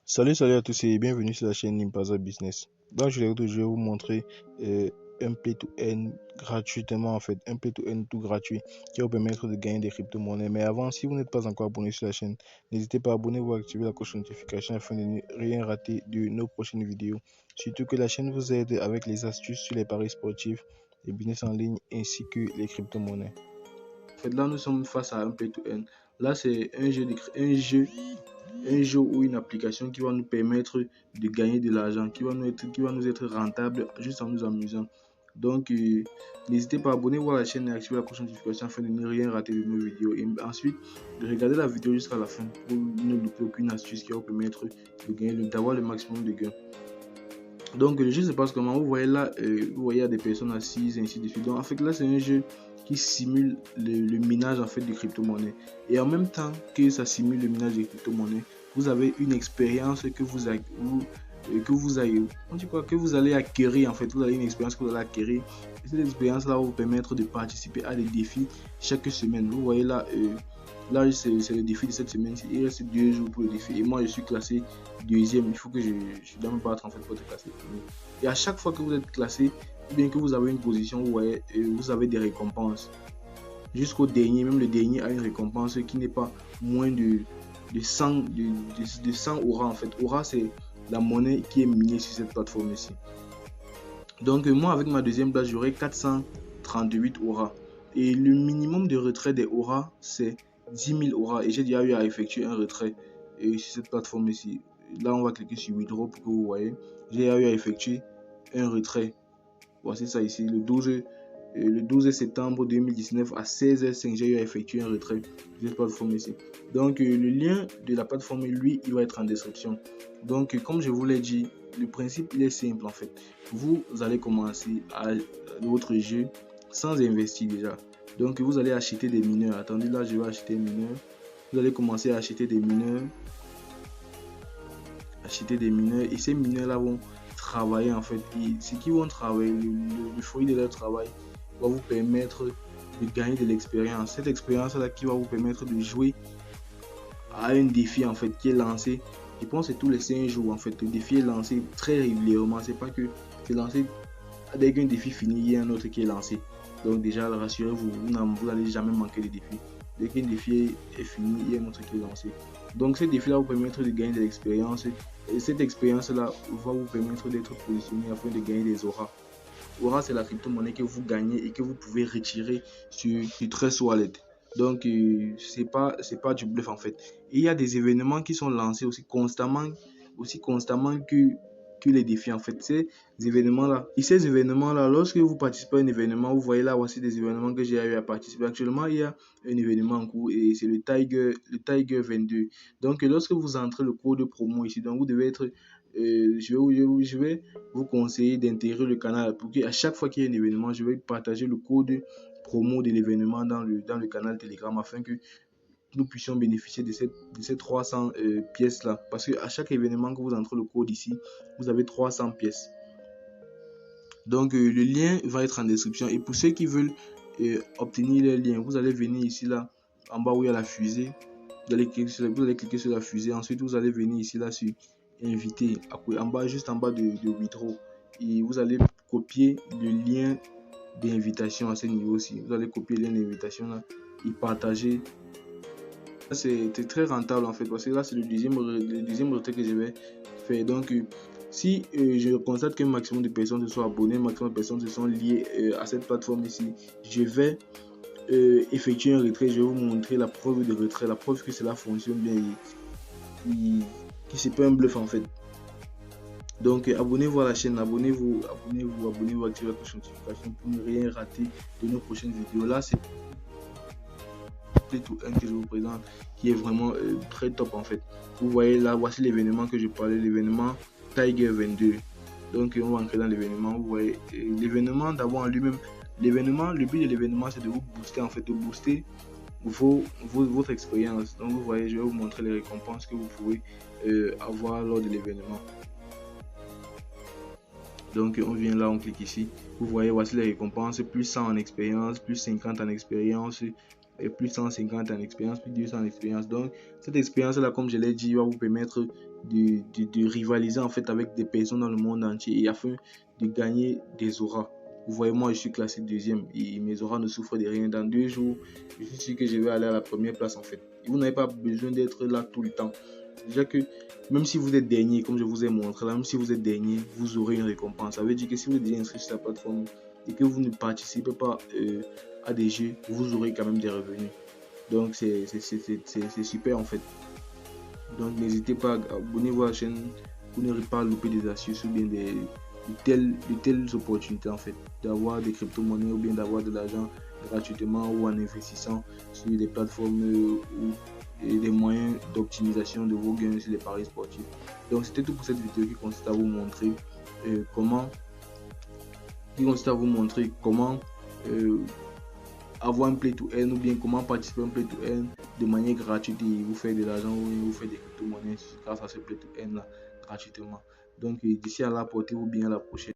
Salut à tous et bienvenue sur la chaîne Nimpaza Business. Dans je vais vous montrer un play to earn gratuitement un play to earn tout gratuit qui va vous permettre de gagner des crypto-monnaies. Mais avant, si vous n'êtes pas encore abonné sur la chaîne, n'hésitez pas à abonner-vous et activer la cloche de notification afin de ne rien rater de nos prochaines vidéos. Surtout que la chaîne vous aide avec les astuces sur les paris sportifs, les business en ligne ainsi que les crypto-monnaies. En fait, là, nous sommes face à un play to earn. Là, c'est un jeu ou une application qui va nous permettre de gagner de l'argent, qui va nous être rentable juste en nous amusant. Donc, n'hésitez pas à abonner-vous à la chaîne et activer la cloche de notification afin de ne rien rater de nos vidéos. Et ensuite, de regarder la vidéo jusqu'à la fin pour ne louper aucune astuce qui va vous permettre de gagner, d'avoir le maximum de gains. Donc, le jeu se passe comment? Vous voyez là, vous voyez, il y a des personnes assises, ainsi de suite. Donc, en fait, là, c'est un jeu qui simule le minage en fait de crypto-monnaies. Et en même temps que ça simule le minage de crypto-monnaies, vous avez une expérience que vous allez acquérir en fait. Vous avez une expérience que vous allez acquérir. Et cette expérience là va vous permettre de participer à des défis chaque semaine. Vous voyez là, là c'est le défi de cette semaine. Il reste 2 jours pour le défi. Et moi je suis classé deuxième. Il faut que je dois me battre en fait pour être classé premier. Et à chaque fois que vous êtes classé, bien que vous avez une position, vous voyez, vous avez des récompenses. Jusqu'au dernier, même le dernier a une récompense qui n'est pas moins de 100 Aura en fait. Aura, c'est la monnaie qui est minée sur cette plateforme ici. Donc moi avec ma deuxième place, j'aurai 438 Aura. Et le minimum de retrait des Aura, c'est 10 000 Aura. Et j'ai déjà eu à effectuer un retrait sur cette plateforme ici. Là, on va cliquer sur Withdraw pour que vous voyez. J'ai déjà eu à effectuer un retrait. Voici ça ici, le 12 septembre 2019 à 16h05, j'ai eu à effectuer un retrait de cette plateforme ici. Donc, le lien de la plateforme, lui, il va être en description. Donc, comme je vous l'ai dit, le principe, il est simple en fait. Vous allez commencer à votre jeu sans investir déjà. Donc, vous allez acheter des mineurs. Attendez, là, je vais acheter un mineur. Vous allez commencer à acheter des mineurs. Et ces mineurs là vont travailler en fait, et ce qui vont travailler, le fruit de leur travail va vous permettre de gagner de l'expérience. Cette expérience là qui va vous permettre de jouer à un défi en fait qui est lancé, je pense que c'est tous les 5 jours en fait. Le défi est lancé très régulièrement, c'est pas que c'est lancé dès qu'un défi finit, il y a un autre qui est lancé. Donc déjà rassurez-vous, vous n'allez jamais manquer de défi. Dès qu'un défi est fini, il y a un autre qui est lancé. Donc ce défi là va vous permettre de gagner de l'expérience. Et cette expérience là va vous permettre d'être positionné afin de gagner des auras. Aura, c'est la crypto-monnaie que vous gagnez et que vous pouvez retirer sur Trust Wallet. Donc, c'est pas du bluff en fait. Et il y a des événements qui sont lancés aussi constamment que les défis en fait. Ces événements-là, lorsque vous participez à un événement, vous voyez là, voici des événements que j'ai eu à participer. Actuellement, il y a un événement en cours et c'est le Tiger 22. Donc, lorsque vous entrez le code promo ici, donc vous devez être je vais vous conseiller d'intégrer le canal pour qu'à chaque fois qu'il y a un événement, je vais partager le code promo de l'événement dans le canal Telegram afin que nous puissions bénéficier de ces 300 pièces là. Parce qu'à chaque événement que vous entrez le code ici, vous avez 300 pièces. Donc le lien va être en description. Et pour ceux qui veulent obtenir le lien, vous allez venir ici là, en bas où il y a la fusée. Vous allez cliquer sur la fusée. Ensuite, vous allez venir ici là sur inviter, en bas, juste en bas de Withdraw, et vous allez copier le lien d'invitation à ce niveau-ci. Vous allez copier le lien d'invitation là et partager. C'est très rentable en fait, parce que là c'est le deuxième retrait que je vais faire. Donc si je constate qu'un maximum de personnes se sont abonnées, un maximum de personnes se sont liées à cette plateforme ici, je vais effectuer un retrait. Je vais vous montrer la preuve de retrait, la preuve que cela fonctionne bien et c'est pas un bluff en fait. Donc abonnez-vous à la chaîne, abonnez-vous, activez la cloche de notification pour ne rien rater de nos prochaines vidéos. Là c'est tout un que je vous présente qui est vraiment très top en fait. Vous voyez là, voici l'événement que je parlais, l'événement Tiger 22. Donc on va entrer dans l'événement. Vous voyez l'événement d'abord en lui-même. L'événement, le but de l'événement c'est de vous booster en fait, de booster votre expérience. Donc vous voyez, je vais vous montrer les récompenses que vous pouvez avoir lors de l'événement. Donc on vient là, on clique ici. Vous voyez, voici les récompenses, plus 100 en expérience, plus 50 en expérience, plus 150 en expérience, plus 200 en expérience. Donc, cette expérience-là, comme je l'ai dit, va vous permettre de rivaliser en fait avec des personnes dans le monde entier et afin de gagner des auras. Vous voyez, moi, je suis classé deuxième et mes auras ne souffrent de rien. Dans 2 jours, je suis sûr que je vais aller à la première place en fait. Et vous n'avez pas besoin d'être là tout le temps. Déjà que même si vous êtes dernier, comme je vous ai montré là, même si vous êtes dernier, vous aurez une récompense. Ça veut dire que si vous êtes déjà inscrit sur la plateforme et que vous ne participez pas à des jeux, vous aurez quand même des revenus. Donc c'est super en fait. Donc n'hésitez pas à abonner-vous à la chaîne pour ne pas louper des astuces ou bien de telles opportunités en fait. D'avoir des crypto-monnaies ou bien d'avoir de l'argent gratuitement ou en investissant sur des plateformes et des moyens d'optimisation de vos gains sur les paris sportifs. Donc c'était tout pour cette vidéo qui consiste à vous montrer comment avoir un play to earn ou bien comment participer à un play to earn de manière gratuite et vous faire de l'argent ou vous faire des crypto-monnaies grâce à ce play to earn là gratuitement. Donc d'ici à là, portez-vous bien, à la prochaine.